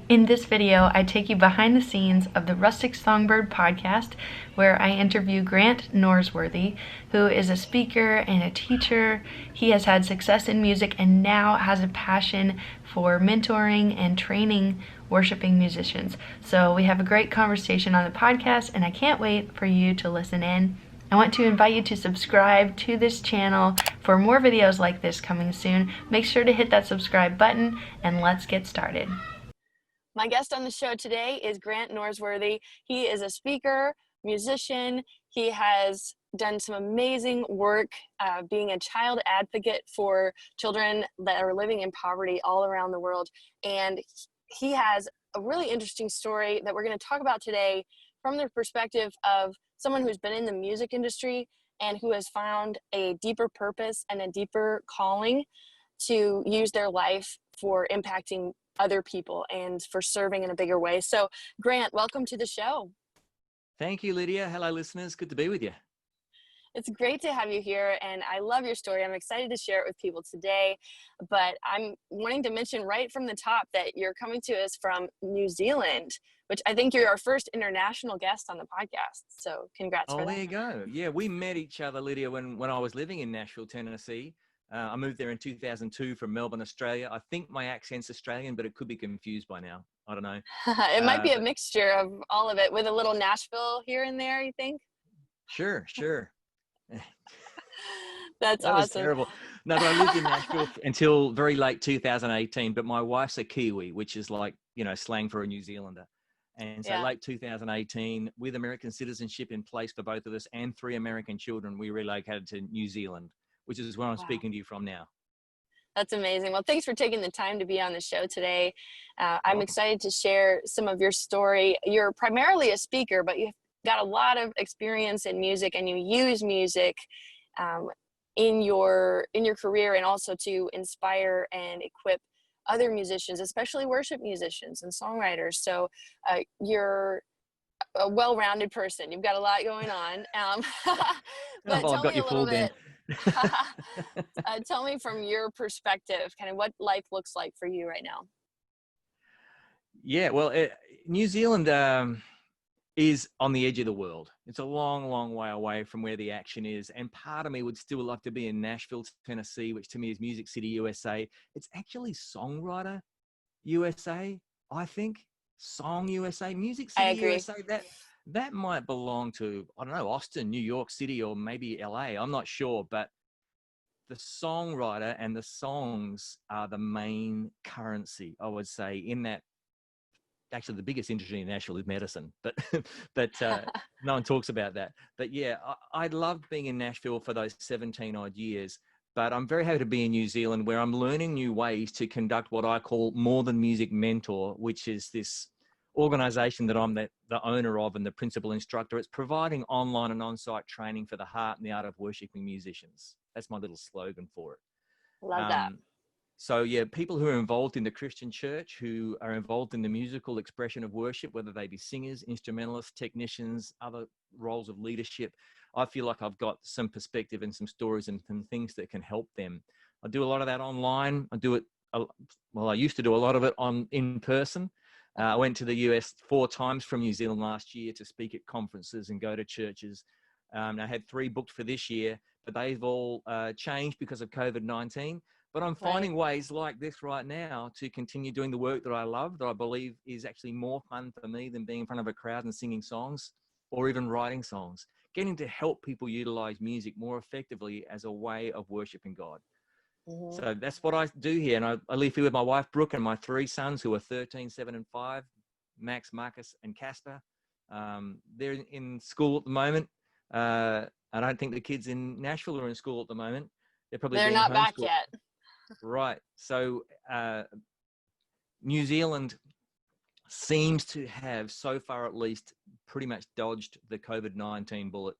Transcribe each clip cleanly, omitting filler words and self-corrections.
In this video, I take you behind the scenes of the Rustic Songbird Podcast, where I interview Grant Norsworthy, who is a speaker and a teacher. He has had success in music and now has a passion for mentoring and training worshiping musicians. So we have a great conversation on the podcast, and I can't wait for you to listen in. I want to invite you to subscribe to this channel for more videos like this coming soon. Make sure to hit that subscribe button, and let's get started. My guest on the show today is Grant Norsworthy. He is a speaker, musician. He has done some amazing work being a child advocate for children that are living in poverty all around the world. And he has a really interesting story that we're going to talk about today from the perspective of someone who's been in the music industry and who has found a deeper purpose and a deeper calling to use their life for impacting other people and for serving in a bigger way. So Grant, welcome to the show. Thank you, Lydia. Hello, listeners. Good to be with you. It's great to have you here, and I love your story. I'm excited to share it with people today, but I'm wanting to mention right from the top that you're coming to us from New Zealand, which I think you're our first international guest on the podcast. So congrats for that. Oh, there you go. Yeah, we met each other, Lydia, when I was living in Nashville, Tennessee. I moved there in 2002 from Melbourne, Australia. I think my accent's Australian, but it could be confused by now. I don't know. It might be a mixture of all of it with a little Nashville here and there, you think? Sure. That's that awesome. Was terrible. No, but I lived in Nashville until very late 2018, but my wife's a Kiwi, which is like, slang for a New Zealander. And so late 2018, with American citizenship in place for both of us and 3 American children, we relocated to New Zealand, which is where I'm speaking to you from now. That's amazing. Well, thanks for taking the time to be on the show today. I'm excited to share some of your story. You're primarily a speaker, but you've got a lot of experience in music, and you use music in your career, and also to inspire and equip other musicians, especially worship musicians and songwriters. So you're a well-rounded person. You've got a lot going on. But I've got you fooled then. Tell me from your perspective, kind of what life looks like for you right now. Yeah, well, New Zealand is on the edge of the world. It's a long, long way away from where the action is. And part of me would still love to be in Nashville, Tennessee, which to me is Music City, USA. It's actually Songwriter USA, I think. Song USA, Music City, USA. That might belong to, I don't know, Austin, New York City, or maybe LA. I'm not sure, but the songwriter and the songs are the main currency, I would say, in that. Actually, the biggest industry in Nashville is medicine, but no one talks about that. But yeah, I loved being in Nashville for those 17 odd years, but I'm very happy to be in New Zealand, where I'm learning new ways to conduct what I call More Than Music Mentor, which is this organization that I'm the owner of and the principal instructor. It's providing online and on-site training for the heart and the art of worshiping musicians. That's my little slogan for it. Love that. So yeah, people who are involved in the Christian church, who are involved in the musical expression of worship, whether they be singers, instrumentalists, technicians, other roles of leadership, I feel like I've got some perspective and some stories and some things that can help them. I do a lot of that online. I used to do a lot of it in person. I went to the US 4 times from New Zealand last year to speak at conferences and go to churches. I had 3 booked for this year, but they've all changed because of COVID-19. But I'm finding ways like this right now to continue doing the work that I love, that I believe is actually more fun for me than being in front of a crowd and singing songs or even writing songs. Getting to help people utilize music more effectively as a way of worshiping God. Mm-hmm. So that's what I do here. And I live here with my wife, Brooke, and my 3 sons who are 13, 7, and 5, Max, Marcus, and Casper. They're in school at the moment. I don't think the kids in Nashville are in school at the moment. They're not back yet. Right. So New Zealand seems to have, so far at least, pretty much dodged the COVID-19 bullet.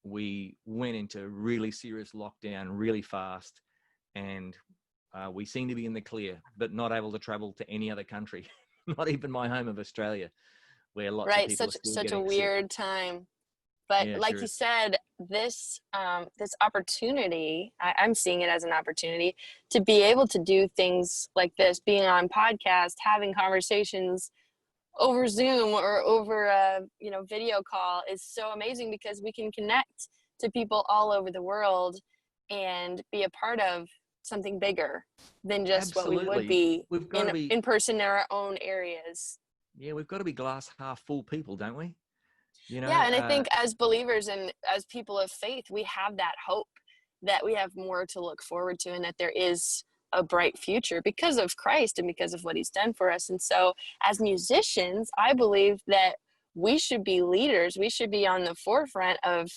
We went into really serious lockdown really fast, and we seem to be in the clear, but not able to travel to any other country, not even my home of Australia, where lots of people are still such a getting weird sick. time. But Yeah, like sure you is. said, this this opportunity, I'm seeing it as an opportunity to be able to do things like this, being on podcast, having conversations over Zoom or over a video call is so amazing, because we can connect to people all over the world and be a part of something bigger than just what we would Absolutely. be We've got to be, in person in our own areas. yeah, we've got to be glass half full people, don't we? You know, Yeah, and I think as believers and as people of faith, we have that hope that we have more to look forward to, and that there is a bright future because of Christ and because of what he's done for us. And so as musicians, I believe that we should be leaders. We should be on the forefront of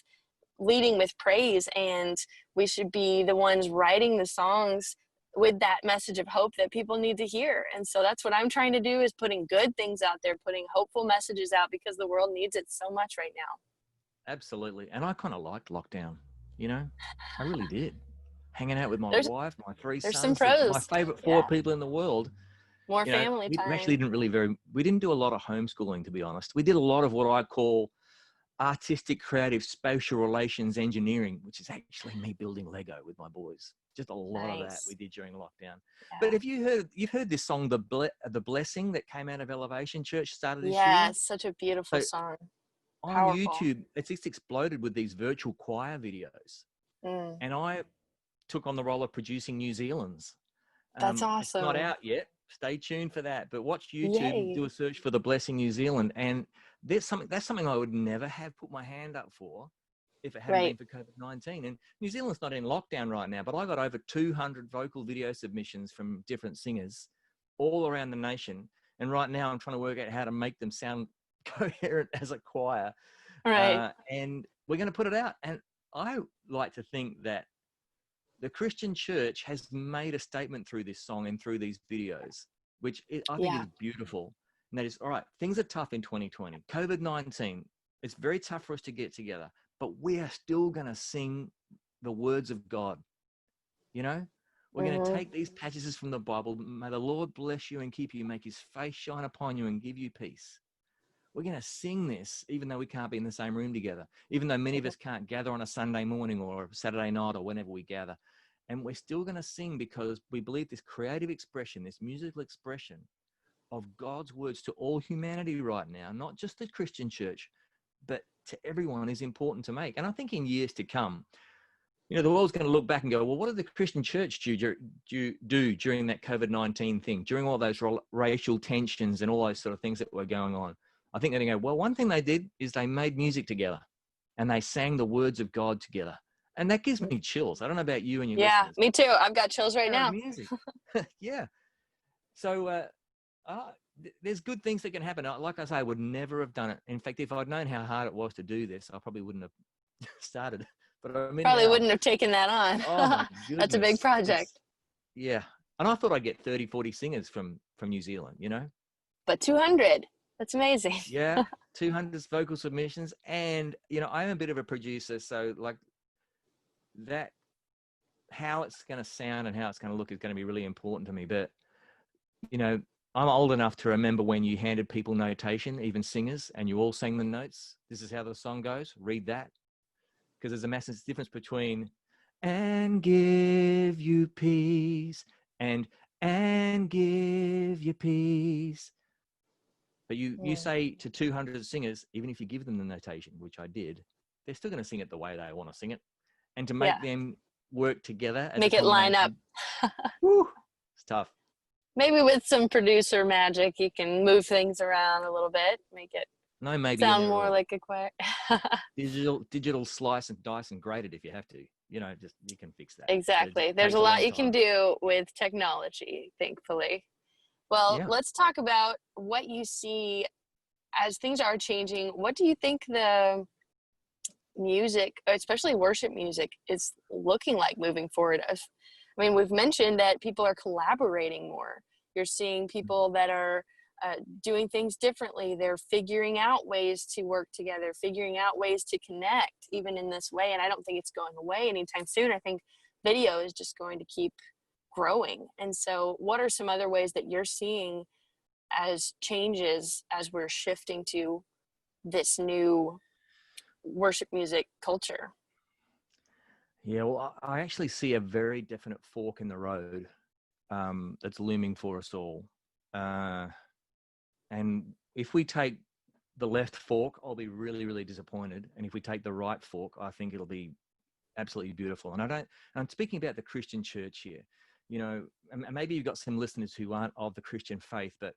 leading with praise, and we should be the ones writing the songs with that message of hope that people need to hear. And so that's what I'm trying to do, is putting good things out there, putting hopeful messages out, because the world needs it so much right now. absolutely. And I kind of liked lockdown, you know, I really did. Hanging out with my There's wife, my three there's some sons, my pros. favorite four Yeah. people in the world. More You know, family we actually time. we didn't do a lot of homeschooling, to be honest. We did a lot of what I call artistic, creative, spatial relations engineering, which is actually me building Lego with my boys. Just a lot of that we Nice. did during lockdown. But Yeah. if you've heard this song, the Blessing, that came out of Elevation Church, started this Yeah, year. it's such a beautiful So song. on Powerful. YouTube, it's just exploded with these virtual choir videos. Mm, And I took on the role of producing New Zealand's. that's It's not awesome. out yet. Stay tuned for that. But watch YouTube, do Yay. a search for the Blessing New Zealand, and that's something I would never have put my hand up for if it hadn't been Right. for COVID-19. And New Zealand's not in lockdown right now, but I got over 200 vocal video submissions from different singers all around the nation. And right now I'm trying to work out how to make them sound coherent as a choir. Right. And we're going to put it out. And I like to think that the Christian church has made a statement through this song and through these videos, which I think Yeah. is beautiful. And that is, all right, things are tough in 2020. COVID-19, it's very tough for us to get together, but we are still going to sing the words of God. You know, we're going to Mm-hmm. take these passages from the Bible. May the Lord bless you and keep you, make his face shine upon you and give you peace. We're going to sing this, even though we can't be in the same room together, even though many of us can't gather on a Sunday morning or a Saturday night or whenever we gather. And we're still going to sing because we believe this creative expression, this musical expression of God's words to all humanity right now, not just the Christian church, but to everyone, is important to make. And I think in years to come, you know, the world's going to look back and go, well, what did the Christian church do during that COVID-19 thing, during all those racial tensions and all those sort of things that were going on? I think they're going to go, well, one thing they did is they made music together and they sang the words of God together. And that gives me chills. I don't know about you and your Yeah, listeners. me too. I've got chills right Power of now. music. Yeah. So there's good things that can happen. Like I say, I would never have done it. In fact, if I'd known how hard it was to do this, I probably wouldn't have started. But I'm in Probably now. wouldn't have taken that Oh on. my That's a big goodness. project. Yeah. And I thought I'd get 30, 40 singers from New Zealand, you know? But 200, that's amazing. Yeah. 200 vocal submissions. And, you know, I'm a bit of a producer. So like that, how it's going to sound and how it's going to look is going to be really important to me. But, you know, I'm old enough to remember when you handed people notation, even singers, and you all sang the notes. This is how the song goes. Read that. Because there's a massive difference between and give you peace and give you peace. But you say to 200 singers, even if you give them the notation, which I did, they're still going to sing it the way they want to sing it. And to make them work together as Make a it line up. combination, whew, it's tough. Maybe with some producer magic, you can move things around a little bit, make it No maybe in sound there at more all. like a choir. Digital slice and dice and grate it if you have to. You know, just you can fix that. Exactly. There's a lot you can do with technology, thankfully. Well, Yeah. let's talk about what you see as things are changing. What do you think the music, especially worship music, is looking like moving forward? I mean, we've mentioned that people are collaborating more. You're seeing people that are doing things differently. They're figuring out ways to work together, figuring out ways to connect, even in this way. And I don't think it's going away anytime soon. I think video is just going to keep growing. And so, what are some other ways that you're seeing as changes as we're shifting to this new worship music culture? Yeah, well, I actually see a very definite fork in the road that's looming for us all. And if we take the left fork, I'll be really, really disappointed. And if we take the right fork, I think it'll be absolutely beautiful. And I'm speaking about the Christian church here, you know, and maybe you've got some listeners who aren't of the Christian faith, but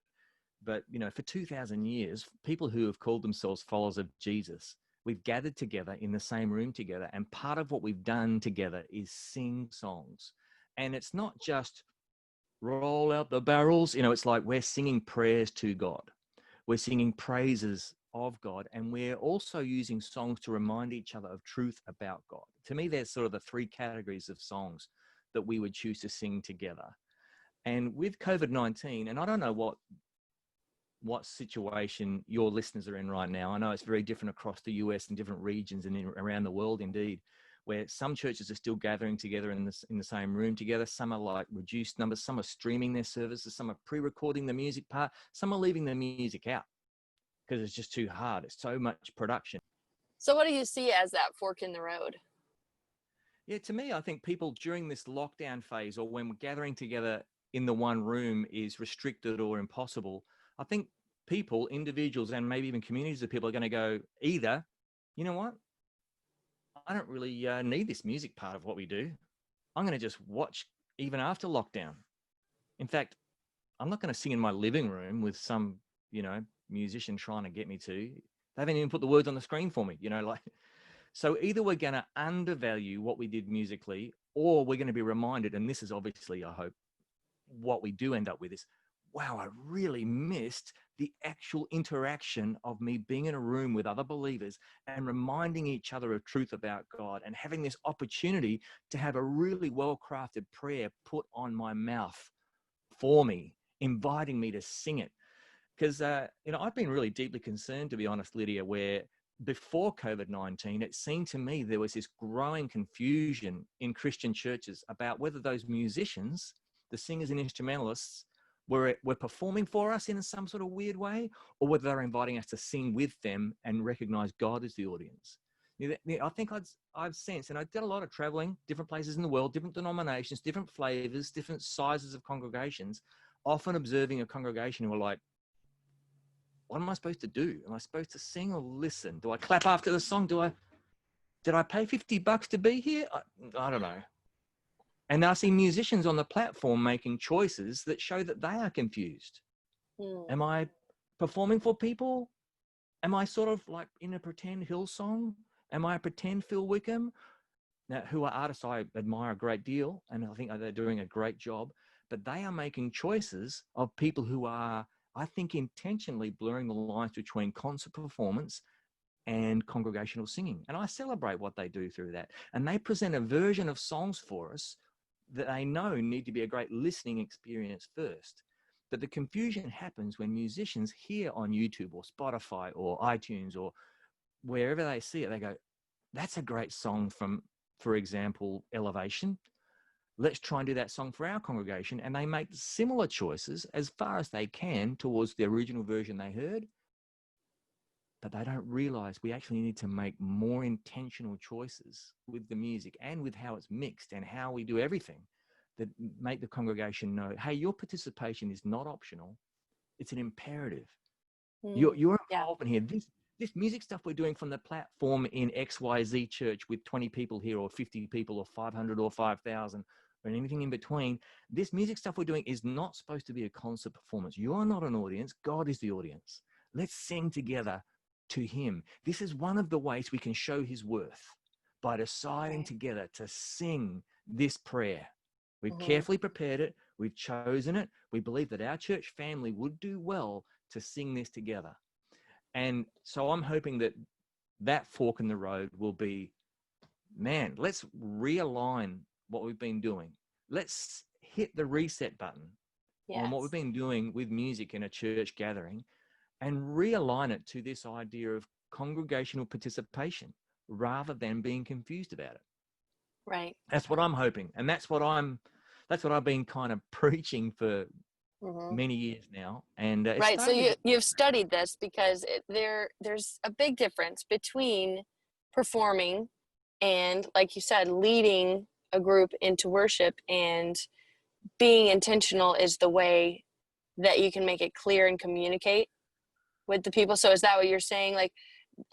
you know, for 2,000 years, people who have called themselves followers of Jesus, we've gathered together in the same room together. And part of what we've done together is sing songs. And it's not just roll out the barrels, you know, it's like we're singing prayers to God. We're singing praises of God, and we're also using songs to remind each other of truth about God. To me, there's sort of the three categories of songs that we would choose to sing together. And with COVID-19, and I don't know what situation your listeners are in right now. I know it's very different across the US and different regions and around the world, indeed, where some churches are still gathering together in the same room together. Some are like reduced numbers. Some are streaming their services. Some are pre-recording the music part. Some are leaving the music out because it's just too hard. It's so much production. So what do you see as that fork in the road? Yeah, to me, I think people during this lockdown phase, or when we're gathering together in the one room is restricted or impossible, I think people, individuals, and maybe even communities of people are going to go either, you know what? I don't really need this music part of what we do. I'm going to just watch even after lockdown. In fact, I'm not going to sing in my living room with some, you know, musician trying to get me to. They haven't even put the words on the screen for me, you know, like. So either we're going to undervalue what we did musically, or we're going to be reminded, and this is obviously, I hope, what we do end up with is, wow, I really missed the actual interaction of me being in a room with other believers and reminding each other of truth about God and having this opportunity to have a really well-crafted prayer put on my mouth for me, inviting me to sing it. Because, you know, I've been really deeply concerned, to be honest, Lydia, where before COVID-19, it seemed to me there was this growing confusion in Christian churches about whether those musicians, the singers and instrumentalists, were performing for us in some sort of weird way, or whether they're inviting us to sing with them and recognize God as the audience. I think I've sensed, and I did a lot of traveling, different places in the world, different denominations, different flavors, different sizes of congregations, often observing a congregation who are like, what am I supposed to do? Am I supposed to sing or listen? Do I clap after the song? Did I pay $50 to be here? I don't know. And I see musicians on the platform making choices that show that they are confused. Am I performing for people? Am I sort of like in a pretend Hill song? Am I a pretend Phil Wickham? Now, who are artists I admire a great deal, and I think they're doing a great job, but they are making choices of people who are, I think, intentionally blurring the lines between concert performance and congregational singing. And I celebrate what they do through that. And they present a version of songs for us that they know need to be a great listening experience first. But the confusion happens when musicians hear on YouTube or Spotify or iTunes or wherever they see it, they go, that's a great song from, for example, Elevation. Let's try and do that song for our congregation. And they make similar choices as far as they can towards the original version they heard. But they don't realize we actually need to make more intentional choices with the music and with how it's mixed and how we do everything that make the congregation know, hey, your participation is not optional. It's an imperative. You're involved in here. This music stuff we're doing from the platform in XYZ church with 20 people here or 50 people or 500 or 5,000 or anything in between, this music stuff we're doing is not supposed to be a concert performance. You are not an audience. God is the audience. Let's sing together to him. This is one of the ways we can show his worth, by deciding together to sing this prayer. We've carefully prepared it. We've chosen it. We believe that our church family would do well to sing this together. And so I'm hoping that that fork in the road will be, man, let's realign what we've been doing. Let's hit the reset button on what we've been doing with music in a church gathering and realign it to this idea of congregational participation rather than being confused about it. Right. That's what I'm hoping. And that's what I've been kind of preaching for many years now. And right. So you've studied this because there's a big difference between performing and, like you said, leading a group into worship, and being intentional is the way that you can make it clear and communicate with the people. So is that what you're saying? Like,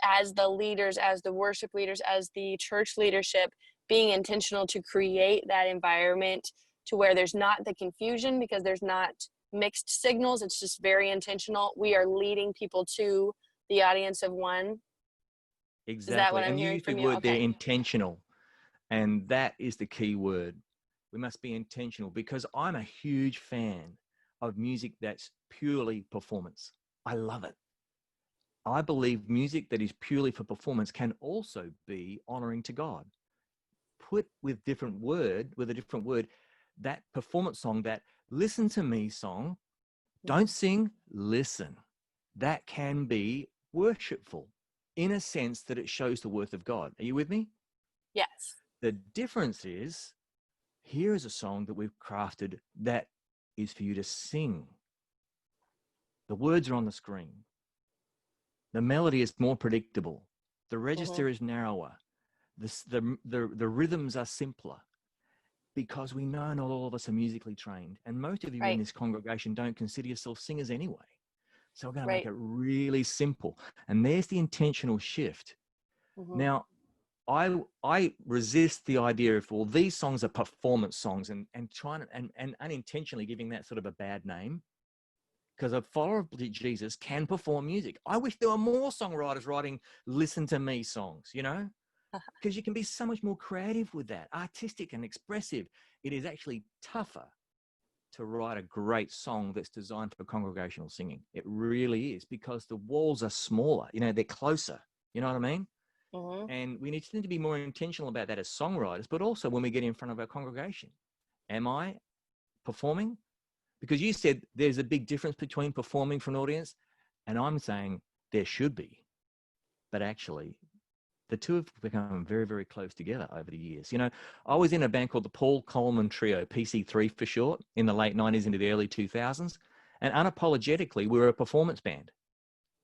as the leaders, as the worship leaders, as the church leadership, being intentional to create that environment to where there's not the confusion, because there's not mixed signals. It's just very intentional. We are leading people to the audience of one. Exactly. Is that what I'm and you hearing used the from you? word there, Okay. intentional. And that is the key word. We must be intentional, because I'm a huge fan of music that's purely performance. I love it. I believe music that is purely for performance can also be honoring to God. Put with a different word, that performance song, that listen to me song, don't sing, listen. That can be worshipful in a sense that it shows the worth of God. Are you with me? Yes. The difference is, here is a song that we've crafted that is for you to sing. The words are on the screen. The melody is more predictable. The register is narrower. The rhythms are simpler, because we know not all of us are musically trained. And most of you in this congregation don't consider yourself singers anyway. So we're going to make it really simple. And there's the intentional shift. Now, I resist the idea of, well, these songs are performance songs, and trying and unintentionally giving that sort of a bad name, because a follower of Jesus can perform music. I wish there were more songwriters writing listen to me songs, you know, because you can be so much more creative with that, artistic and expressive. It is actually tougher to write a great song that's designed for congregational singing. It really is, because the walls are smaller, you know, they're closer. You know what I mean? And we need to be more intentional about that as songwriters, but also when we get in front of our congregation. Am I performing? Because you said there's a big difference between performing for an audience, and I'm saying there should be. But actually, the two have become very, very close together over the years. You know, I was in a band called the Paul Coleman Trio, PC3 for short, in the late 90s into the early 2000s. And unapologetically, we were a performance band.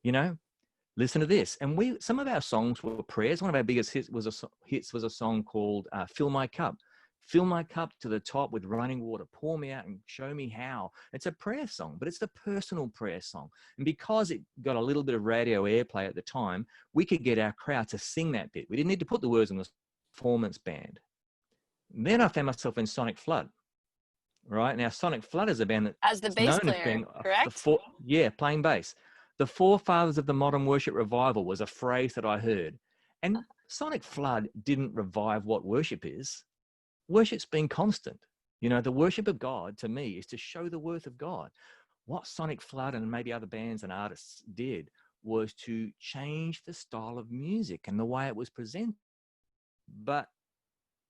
You know, listen to this. And some of our songs were prayers. One of our biggest hits was a song called Fill My Cup. Fill my cup to the top with running water. Pour me out and show me how. It's a prayer song, but it's the personal prayer song. And because it got a little bit of radio airplay at the time, we could get our crowd to sing that bit. We didn't need to put the words on the performance band. Then I found myself in Sonic Flood. Right? Now, Sonic Flood is a band As the that's bass known player, as being correct? playing bass. The forefathers of the modern worship revival was a phrase that I heard. And Sonic Flood didn't revive what worship is. Worship's been constant. You know, the worship of God to me is to show the worth of God. What Sonic Flood and maybe other bands and artists did was to change the style of music and the way it was presented. But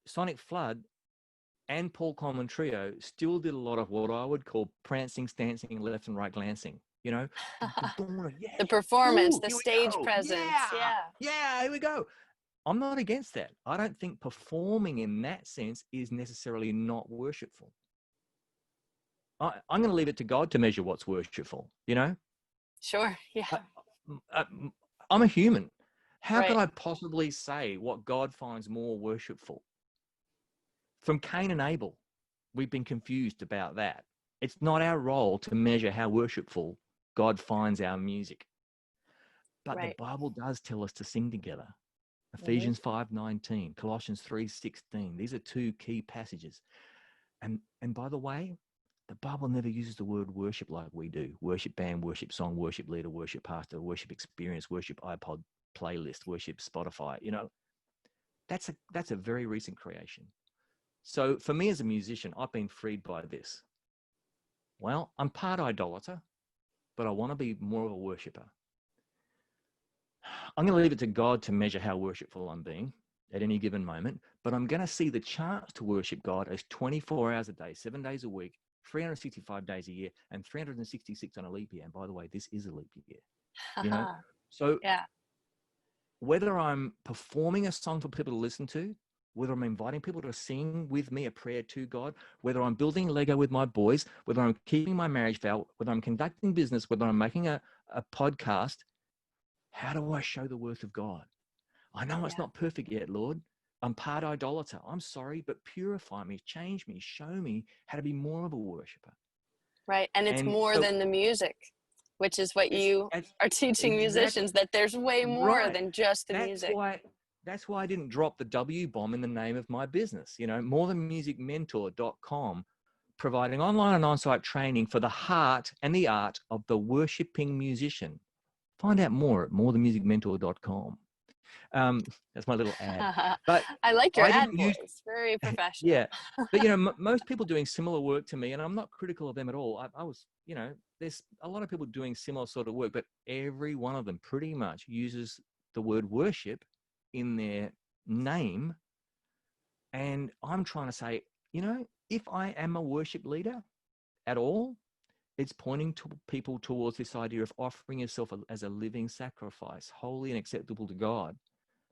Sonic Flood and Paul Coleman Trio still did a lot of what I would call prancing, stancing, left and right glancing. You know, The performance, ooh, the here we stage go. presence. Yeah, here we go. I'm not against that. I don't think performing in that sense is necessarily not worshipful. I'm going to leave it to God to measure what's worshipful, you know? Sure, yeah. I'm a human. How Right. could I possibly say what God finds more worshipful? From Cain and Abel, we've been confused about that. It's not our role to measure how worshipful God finds our music. But the Bible does tell us to sing together. Ephesians 5:19, Colossians 3:16. These are two key passages. And by the way, the Bible never uses the word worship like we do. Worship band, worship song, worship leader, worship pastor, worship experience, worship iPod playlist, worship Spotify. You know, that's a very recent creation. So for me as a musician, I've been freed by this. Well, I'm part idolater, but I want to be more of a worshiper. I'm going to leave it to God to measure how worshipful I'm being at any given moment, but I'm going to see the chance to worship God as 24 hours a day, 7 days a week, 365 days a year, and 366 on a leap year. And by the way, this is a leap year, you know? So whether I'm performing a song for people to listen to, whether I'm inviting people to sing with me a prayer to God, whether I'm building Lego with my boys, whether I'm keeping my marriage vow, whether I'm conducting business, whether I'm making a podcast, how do I show the worth of God? I know it's Yeah. not perfect yet, Lord. I'm part idolater. I'm sorry, but purify me, change me, show me how to be more of a worshiper. Right. And it's And more so than the music, which is what you are teaching exactly musicians, that there's way more right. than just the That's music. why I didn't drop the W bomb in the name of my business. Morethanmusicmentor.com, providing online and on-site training for the heart and the art of the worshiping musician. Find out more at morethanmusicmentor.com. That's my little ad. But I like your I ad didn't use, voice. Very professional. yeah. But, most people doing similar work to me, and I'm not critical of them at all. I was, there's a lot of people doing similar sort of work, but every one of them pretty much uses the word worship in their name. And I'm trying to say, if I am a worship leader at all, it's pointing to people towards this idea of offering yourself as a living sacrifice, holy and acceptable to God.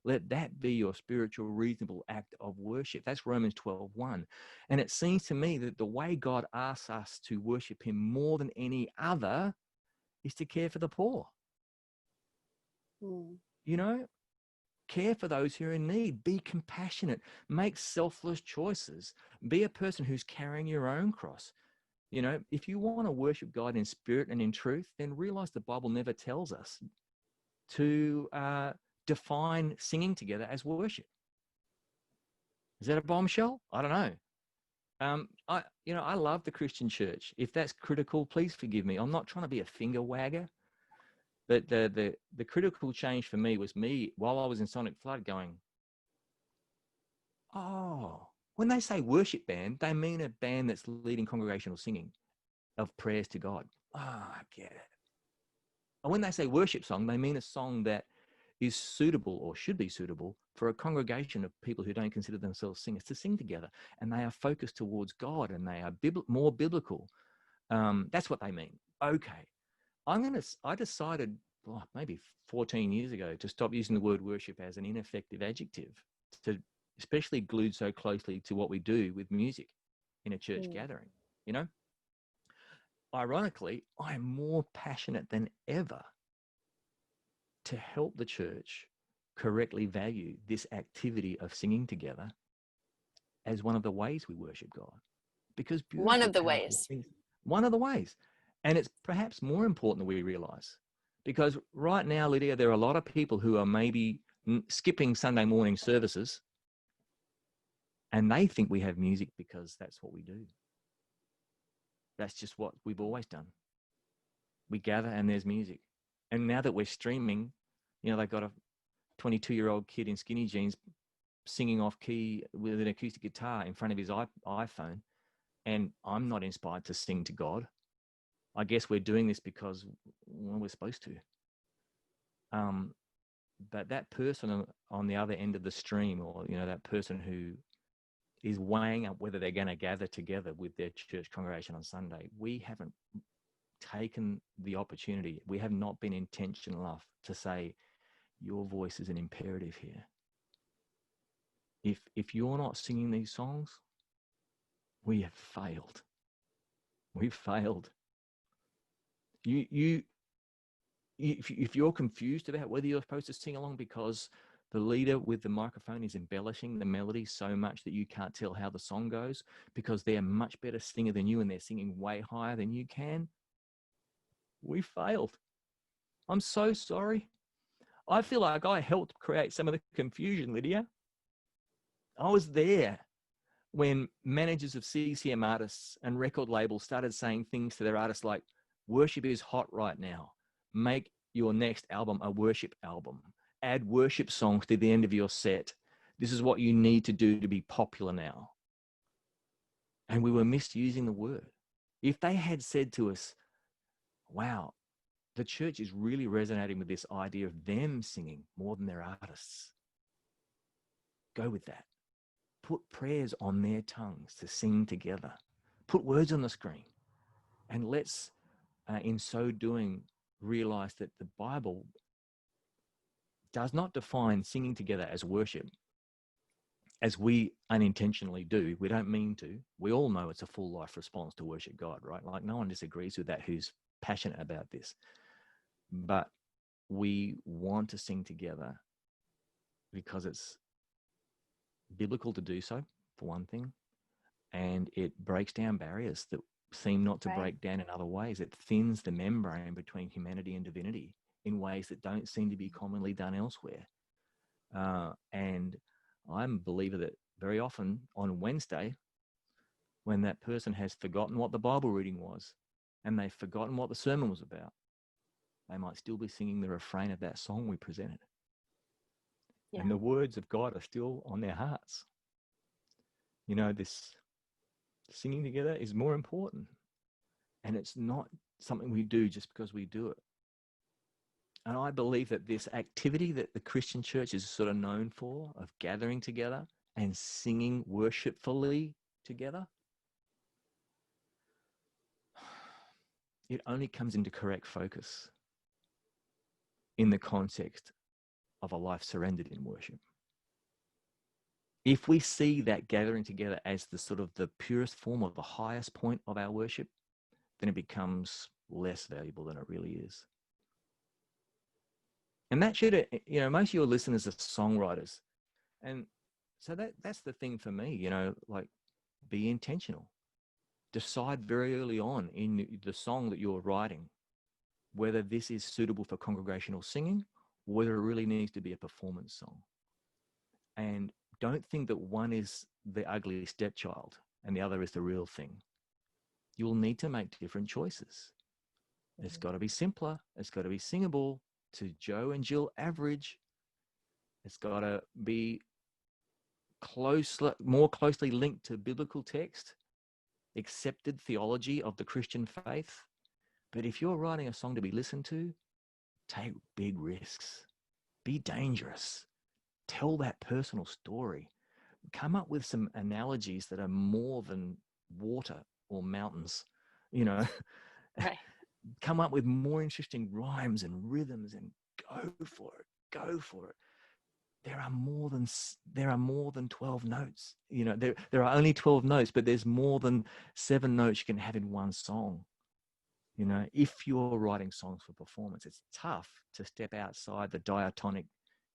Let that be your spiritual, reasonable act of worship. That's Romans 12:1. And it seems to me that the way God asks us to worship him more than any other is to care for the poor. Care for those who are in need. Be compassionate. Make selfless choices. Be a person who's carrying your own cross. If you want to worship God in spirit and in truth, then realize the Bible never tells us to define singing together as worship. Is that a bombshell? I don't know. I love the Christian church. If that's critical, please forgive me. I'm not trying to be a finger wagger, but the critical change for me was me while I was in Sonic Flood going, oh, when they say worship band, they mean a band that's leading congregational singing of prayers to God. I get it. And when they say worship song, they mean a song that is suitable or should be suitable for a congregation of people who don't consider themselves singers to sing together. And they are focused towards God and they are more biblical. That's what they mean. Okay. I decided maybe 14 years ago to stop using the word worship as an ineffective adjective, to especially glued so closely to what we do with music in a church gathering. Ironically, I am more passionate than ever to help the church correctly value this activity of singing together as one of the ways we worship God. Because One beautiful, of the powerful ways. things, one of the ways. And it's perhaps more important than we realize. Because right now, Lydia, there are a lot of people who are maybe skipping Sunday morning services and they think we have music because that's what we do. That's just what we've always done. We gather and there's music. And now that we're streaming, they've got a 22-year-old kid in skinny jeans singing off key with an acoustic guitar in front of his iPhone. And I'm not inspired to sing to God. I guess we're doing this because we're supposed to. But that person on the other end of the stream, or, that person who is weighing up whether they're going to gather together with their church congregation on Sunday, we haven't taken the opportunity. We have not been intentional enough to say, your voice is an imperative here. If you're not singing these songs, we have failed. We've failed. If you're confused about whether you're supposed to sing along because the leader with the microphone is embellishing the melody so much that you can't tell how the song goes because they're a much better singer than you and they're singing way higher than you can, we failed. I'm so sorry. I feel like I helped create some of the confusion, Lydia. I was there when managers of CCM artists and record labels started saying things to their artists like, worship is hot right now. Make your next album a worship album. Add worship songs to the end of your set. This is what you need to do to be popular now. And we were misusing the word. If they had said to us, wow, the church is really resonating with this idea of them singing more than their artists, go with that. Put prayers on their tongues to sing together. Put words on the screen. And let's, in so doing, realize that the Bible does not define singing together as worship, as we unintentionally do. We don't mean to. We all know it's a full life response to worship God, right? Like no one disagrees with that who's passionate about this. But we want to sing together because it's biblical to do so, for one thing, and it breaks down barriers that seem not to break down in other ways. It thins the membrane between humanity and divinity in ways that don't seem to be commonly done elsewhere. And I'm a believer that very often on Wednesday, when that person has forgotten what the Bible reading was and they've forgotten what the sermon was about, they might still be singing the refrain of that song we presented. Yeah. And the words of God are still on their hearts. You know, this singing together is more important. And it's not something we do just because we do it. And I believe that this activity that the Christian church is sort of known for, of gathering together and singing worshipfully together, it only comes into correct focus in the context of a life surrendered in worship. If we see that gathering together as the sort of the purest form of the highest point of our worship, then it becomes less valuable than it really is. And that should, you know, most of your listeners are songwriters. And so that's the thing for me, you know, like, be intentional. Decide very early on in the song that you're writing whether this is suitable for congregational singing, or whether it really needs to be a performance song. And don't think that one is the ugly stepchild and the other is the real thing. You'll need to make different choices. It's got to be simpler. It's got to be singable to Joe and Jill average. It's got to be more closely linked to biblical text, accepted theology of the Christian faith. But if you're writing a song to be listened to, take big risks. Be dangerous. Tell that personal story. Come up with some analogies that are more than water or mountains, you know. Right. Come up with more interesting rhymes and rhythms and go for it. Go for it. There are more than 12 notes. You know, there are only 12 notes, but there's more than 7 notes you can have in one song. You know, if you're writing songs for performance, it's tough to step outside the diatonic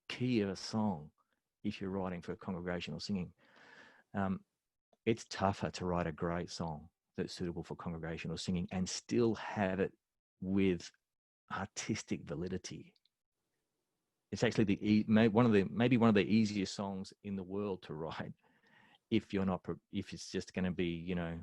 key of a song if you're writing for congregational singing. It's tougher to write a great song that's suitable for congregational singing and still have it with artistic validity. It's actually one of the easiest songs in the world to write if it's just going to be, you know,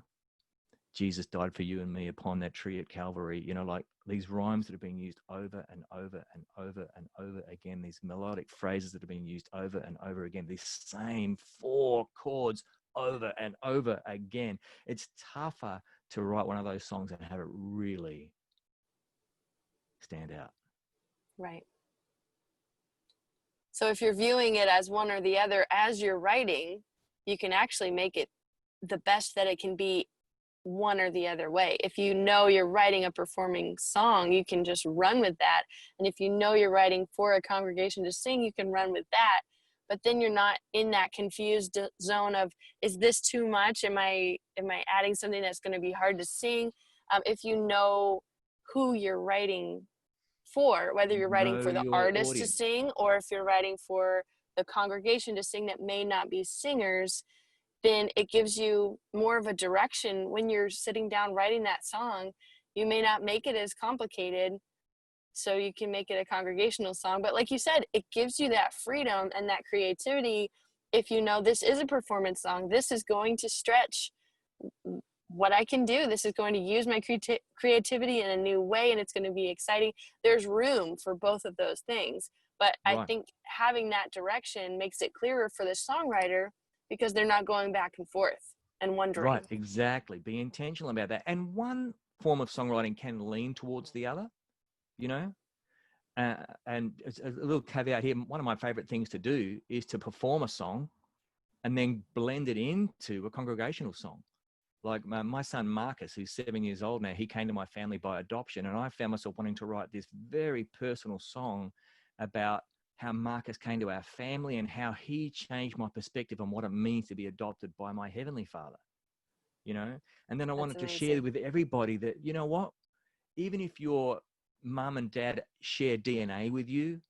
Jesus died for you and me upon that tree at Calvary, you know, like these rhymes that are being used over and over and over and over again, these melodic phrases that are being used over and over again, these same 4 chords over and over again. It's tougher to write one of those songs and have it really stand out. Right. So if you're viewing it as one or the other as you're writing, you can actually make it the best that it can be one or the other way. If you know you're writing a performing song, you can just run with that. And if you know you're writing for a congregation to sing, you can run with that. But then you're not in that confused zone of, is this too much? Am I adding something that's going to be hard to sing? If you know who you're writing for, whether you're writing for the artist to sing or if you're writing for the congregation to sing that may not be singers, then it gives you more of a direction when you're sitting down writing that song. You may not make it as complicated, so you can make it a congregational song. But like you said, it gives you that freedom and that creativity. If you know this is a performance song, this is going to stretch what I can do. This is going to use my creativity in a new way, and it's going to be exciting. There's room for both of those things. But right. I think having that direction makes it clearer for the songwriter, because they're not going back and forth and wondering. Right, exactly. Be intentional about that. And one form of songwriting can lean towards the other, you know. And a little caveat here, one of my favorite things to do is to perform a song and then blend it into a congregational song. Like my son Marcus, who's 7 years old now, he came to my family by adoption, and I found myself wanting to write this very personal song about how Marcus came to our family and how he changed my perspective on what it means to be adopted by my Heavenly Father, you know? And then I wanted to share with everybody that, you know what, even if your mum and dad share DNA with you,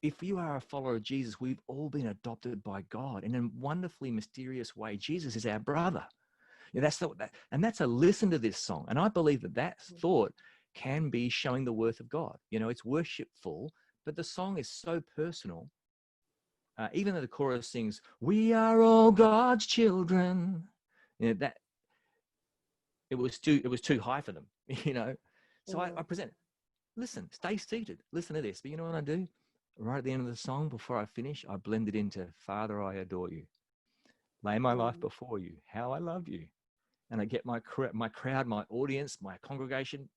if you are a follower of Jesus, we've all been adopted by God. And in a wonderfully mysterious way, Jesus is our brother. Yeah, that's a listen to this song. And I believe that thought can be showing the worth of God. It's worshipful, but the song is so personal. Even though the chorus sings, "We are all God's children," that it was too high for them, So I present it. Listen, stay seated. Listen to this. But you know what I do? Right at the end of the song, before I finish, I blend it into "Father, I adore you. Lay my life before you. How I love you." And I get my crowd, my audience, my congregation.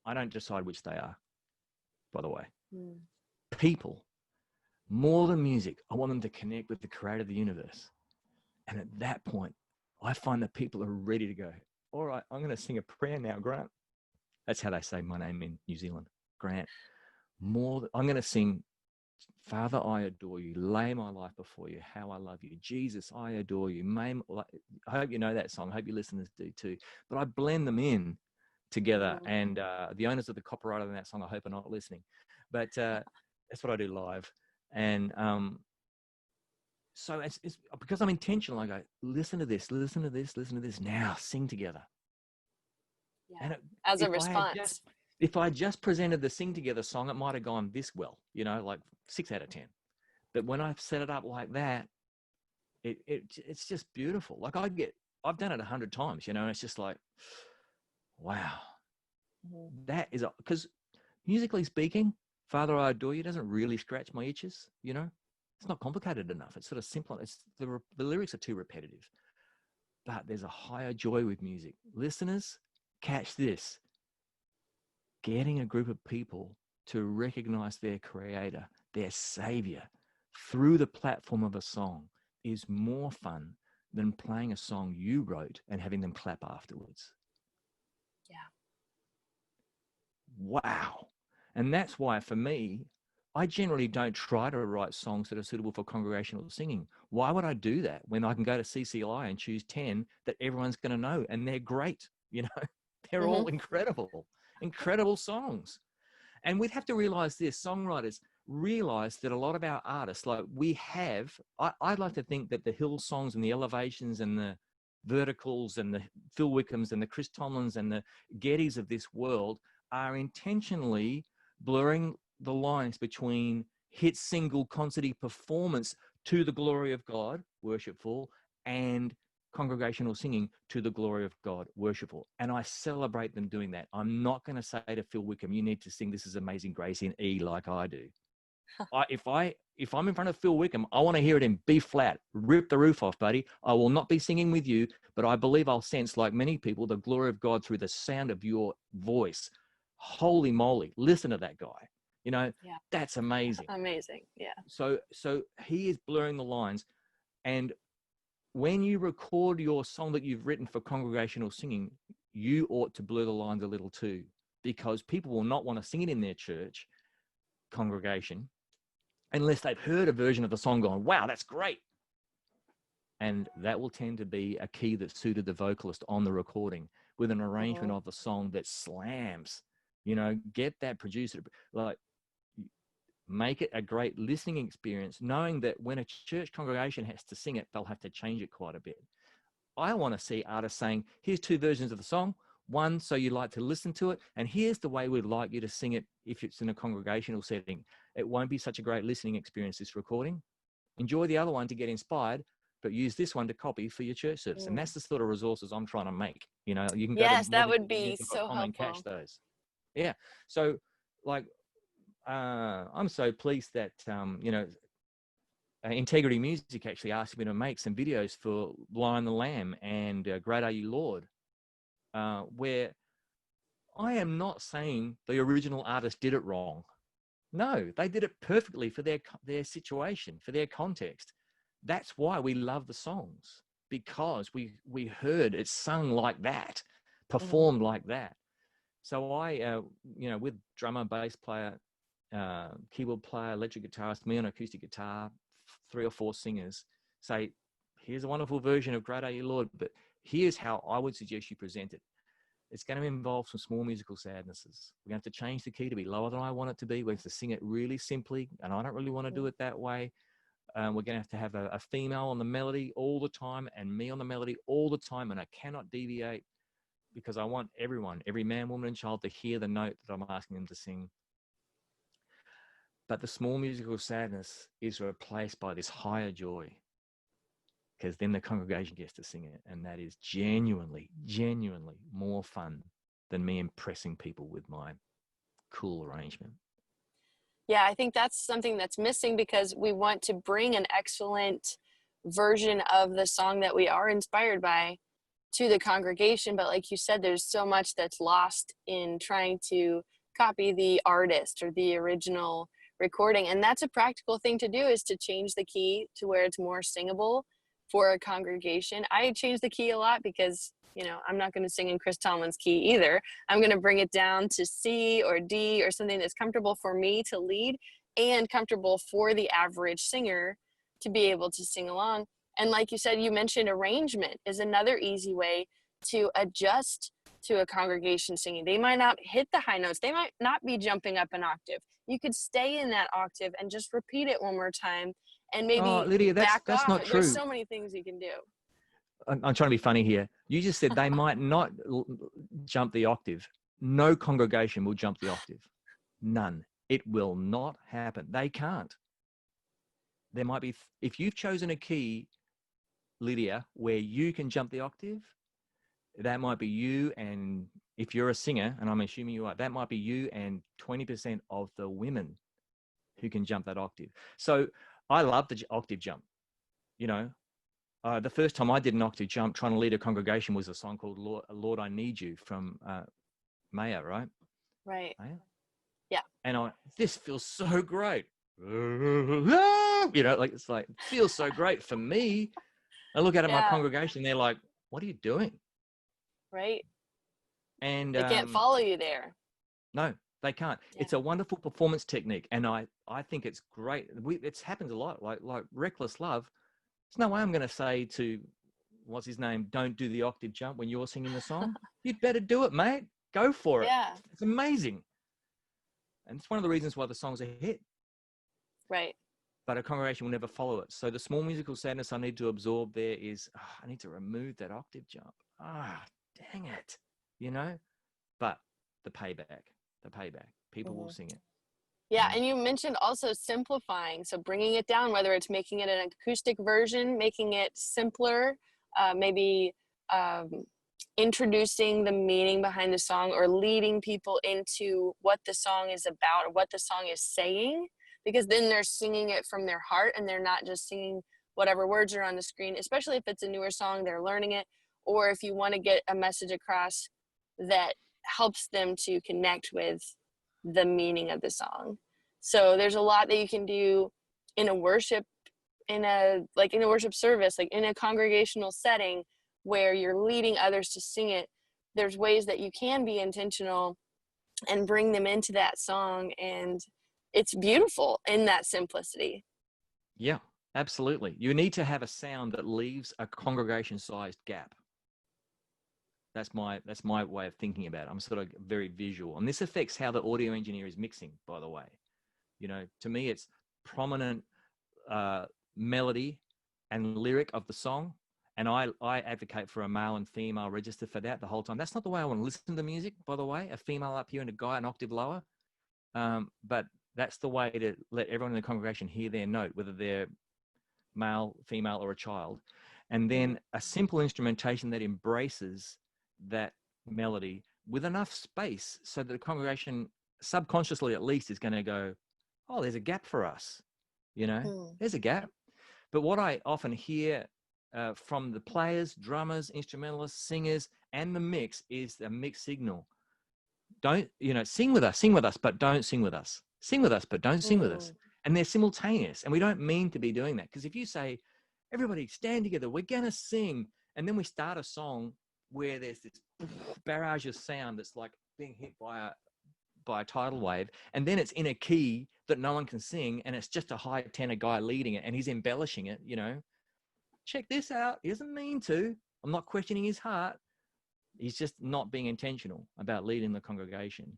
I don't decide which they are, by the way. People, more than music, I want them to connect with the creator of the universe. And at that point, I find that people are ready to go, "All right, I'm going to sing a prayer now, Grant." That's how they say my name in New Zealand, Grant. I'm going to sing, "Father, I adore you. Lay my life before you. How I love you. Jesus, I adore you." I hope you know that song. I hope your listeners do too. But I blend them in together. And the owners of the copyright on that song, I hope, are not listening. But that's what I do live. And so it's because I'm intentional. I go, listen to this, listen to this, listen to this. Now sing together. Yeah. And As a response. If I just presented the sing together song, it might have gone this well, like 6 out of 10. But when I've set it up like that, it's just beautiful. Like I've done it 100 times, and it's just like, wow. That is, because musically speaking, "Father, I adore you" doesn't really scratch my itches, It's not complicated enough. It's sort of simple. The lyrics are too repetitive. But there's a higher joy with music. Listeners, catch this. Getting a group of people to recognize their creator, their savior, through the platform of a song is more fun than playing a song you wrote and having them clap afterwards. Yeah. Wow. And that's why, for me, I generally don't try to write songs that are suitable for congregational singing. Why would I do that when I can go to CCLI and choose 10 that everyone's going to know? And they're great. They're all incredible songs. And we'd have to realize this, songwriters realize that a lot of our artists, like I'd like to think that the Hill songs and the Elevations and the Verticals and the Phil Wickhams and the Chris Tomlins and the Gettys of this world are intentionally blurring the lines between hit single concerty performance to the glory of God, worshipful, and congregational singing to the glory of God, worshipful. And I celebrate them doing that. I'm not going to say to Phil Wickham, "You need to sing This Is Amazing Grace in E like I do." If I'm in front of Phil Wickham, I want to hear it in B flat. Rip the roof off, buddy. I will not be singing with you, but I believe I'll sense, like many people, the glory of God through the sound of your voice. Holy moly. Listen to that guy. That's amazing. Amazing. Yeah. So he is blurring the lines. And when you record your song that you've written for congregational singing, you ought to blur the lines a little too, because people will not want to sing it in their church congregation unless they've heard a version of the song going, "Wow, that's great." And that will tend to be a key that suited the vocalist on the recording with an arrangement of the song that slams. Get that producer, make it a great listening experience, knowing that when a church congregation has to sing it, they'll have to change it quite a bit. I want to see artists saying, "Here's 2 versions of the song. One, so you like to listen to it, and here's the way we'd like you to sing it if it's in a congregational setting. It won't be such a great listening experience, this recording. Enjoy the other one to get inspired, but use this one to copy for your church service." And that's the sort of resources I'm trying to make. You can go Yes, to that would be so and catch helpful. those. Yeah. So, I'm so pleased that, Integrity Music actually asked me to make some videos for Lion the Lamb and Great Are You, Lord, where I am not saying the original artist did it wrong. No, they did it perfectly for their situation, for their context. That's why we love the songs, because we heard it sung like that, performed like that. So I, with drummer, bass player, keyboard player, electric guitarist, me on acoustic guitar, 3 or 4 singers, say, "Here's a wonderful version of Great Are You, Lord, but here's how I would suggest you present it. It's going to involve some small musical sadnesses. We're going to have to change the key to be lower than I want it to be. We have to sing it really simply, and I don't really want to do it that way. We're going to have a female on the melody all the time and me on the melody all the time, and I cannot deviate because I want everyone, every man, woman, and child to hear the note that I'm asking them to sing. But the small musical sadness is replaced by this higher joy, because then the congregation gets to sing it, and that is genuinely, genuinely more fun than me impressing people with my cool arrangement. Yeah, I think that's something that's missing, because we want to bring an excellent version of the song that we are inspired by to the congregation. But like you said, there's so much that's lost in trying to copy the artist or the original recording. And that's a practical thing to do, is to change the key to where it's more singable for a congregation. I change the key a lot because, you know, I'm not going to sing in Chris Tomlin's key either. I'm going to bring it down to C or D or something that's comfortable for me to lead and comfortable for the average singer to be able to sing along. And like you said, you mentioned arrangement is another easy way to adjust to a congregation singing. They might not hit the high notes. They might not be jumping up an octave. You could stay in that octave and just repeat it one more time and maybe Lydia, that's not true. There's so many things you can do. I'm trying to be funny here. You just said they might not jump the octave. No congregation will jump the octave. None. It will not happen. They can't. There might be, if you've chosen a key, Lydia, where you can jump the octave, that might be you, and if you're a singer, and I'm assuming you are, that might be you and 20% of the women who can jump that octave. So I love the octave jump. You know, the first time I did an octave jump trying to lead a congregation was a song called Lord, I Need You from Maya, right? Right. Maya? Yeah. And this feels so great. You know, like, it's like, it feels so great for me. I look at my congregation, they're like, what are you doing? Right. And they can't follow you there. No, they can't. Yeah. It's a wonderful performance technique, and I think it's great. It's happened a lot, like Reckless Love. There's no way I'm going to say to, what's his name, don't do the octave jump when you're singing the song. You'd better do it, mate. Go for it. Yeah. It's amazing. And it's one of the reasons why the song's a hit. Right. But a congregation will never follow it. So the small musical sadness I need to absorb there is, I need to remove that octave jump. Dang it. You know? But the payback, people will sing it. Yeah, and you mentioned also simplifying, so bringing it down, whether it's making it an acoustic version, making it simpler, maybe introducing the meaning behind the song, or leading people into what the song is about or what the song is saying, because then they're singing it from their heart and they're not just singing whatever words are on the screen, especially if it's a newer song, they're learning it, or if you want to get a message across that helps them to connect with the meaning of the song. So there's a lot that you can do in a worship, in a worship service, like in a congregational setting where you're leading others to sing it. There's ways that you can be intentional and bring them into that song, and it's beautiful in that simplicity. Yeah, absolutely. You need to have a sound that leaves a congregation-sized gap. That's my way of thinking about it. I'm sort of very visual. And this affects how the audio engineer is mixing, by the way. You know, to me, it's prominent melody and lyric of the song. And I advocate for a male and female register for that the whole time. That's not the way I want to listen to music, by the way, a female up here and a guy an octave lower. But that's the way to let everyone in the congregation hear their note, whether they're male, female, or a child. And then a simple instrumentation that embraces that melody with enough space so that the congregation subconsciously at least is going to go, oh, there's a gap for us, you know, there's a gap. But what I often hear from the players, drummers, instrumentalists, singers, and the mix is a mixed signal. Don't, you know, sing with us, but don't sing with us. Sing with us, but don't sing with us. And they're simultaneous. And we don't mean to be doing that, because if you say, everybody stand together, we're going to sing, and then we start a song where there's this barrage of sound that's like being hit by a tidal wave, and then it's in a key that no one can sing, and it's just a high tenor guy leading it, and he's embellishing it, you know. Check this out. He doesn't mean to. I'm not questioning his heart. He's just not being intentional about leading the congregation.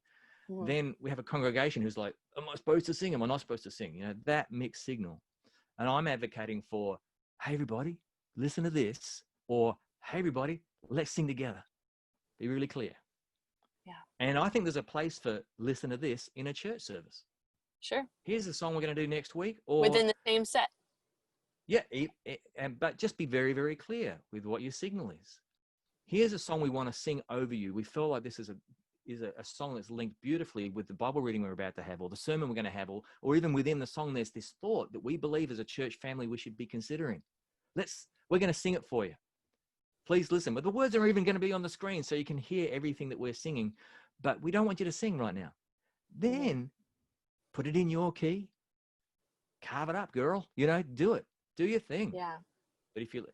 Mhm. Then we have a congregation who's like, am I supposed to sing? Am I not supposed to sing? You know, that mixed signal. And I'm advocating for, hey, everybody, listen to this. Or, hey, everybody, let's sing together. Be really clear. Yeah. And I think there's a place for listen to this in a church service. Sure. Here's the song we're going to do next week. Or Within the same set. yeah, but just be very, very clear with what your signal is. Here's a song we want to sing over you. We feel like this is a song that's linked beautifully with the Bible reading we're about to have, or the sermon we're going to have, or even within the song, there's this thought that we believe as a church family we should be considering. We're going to sing it for you. Please listen. But the words are even going to be on the screen so you can hear everything that we're singing. But we don't want you to sing right now. Then put it in your key. Carve it up, girl. You know, do it. Do your thing. Yeah. But if you,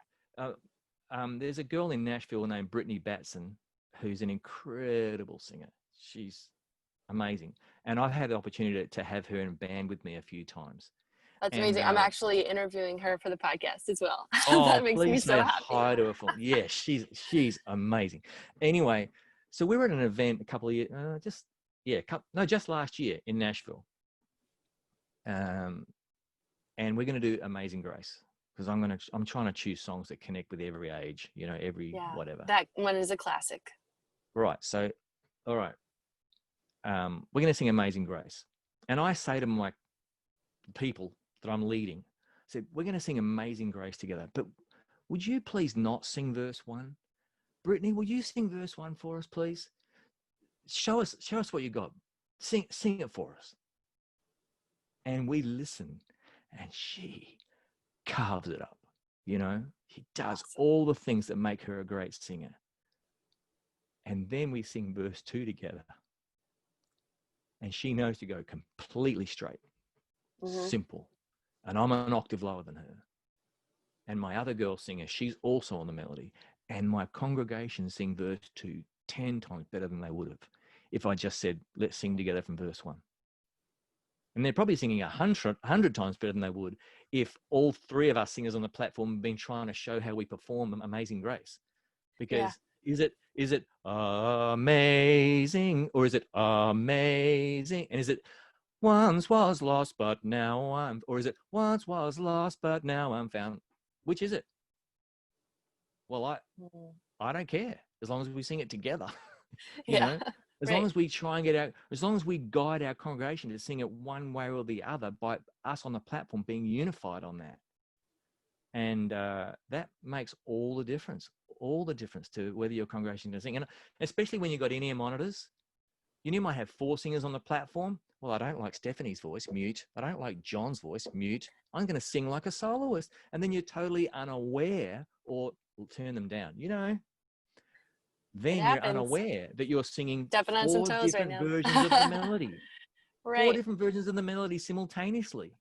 there's a girl in Nashville named Brittany Batson who's an incredible singer. She's amazing. And I've had the opportunity to have her in a band with me a few times. That's amazing. I'm actually interviewing her for the podcast as well. Oh, that makes me please so say happy. hi to her. Yeah, she's amazing. Anyway, so we were at an event a couple of years, just last year in Nashville. And we're going to do Amazing Grace because I'm trying to choose songs that connect with every age, you know, whatever. That one is a classic. Right. So, all right. We're going to sing Amazing Grace. And I say to my people that I'm leading, I said, we're going to sing Amazing Grace together, but would you please not sing verse 1? Brittany, will you sing verse 1 for us, please? Show us what you got. Sing it for us. And we listen, and she carves it up. You know, she does all the things that make her a great singer. And then we sing verse 2 together. And she knows to go completely straight, simple. And I'm an octave lower than her. And my other girl singer, she's also on the melody. And my congregation sing verse 2 10 times better than they would have if I just said, let's sing together from verse 1. And they're probably singing 100 times better than they would if all three of us singers on the platform have been trying to show how we perform Amazing Grace. Because is it amazing or is it amazing? And is it once was lost but now I'm, or is it once was lost but now I'm found? Which is it? Well, I don't care as long as we sing it together. you know, as long as we try and as long as we guide our congregation to sing it one way or the other by us on the platform being unified on that. And that makes all the difference to whether your congregation can sing. And especially when you've got in-ear monitors, you might have 4 singers on the platform. Well, I don't like Stephanie's voice, mute. I don't like John's voice, mute. I'm going to sing like a soloist. And then you're totally unaware, or we'll turn them down, you know. Then you're unaware that you're singing 4 different versions of the melody. 4 different versions of the melody simultaneously.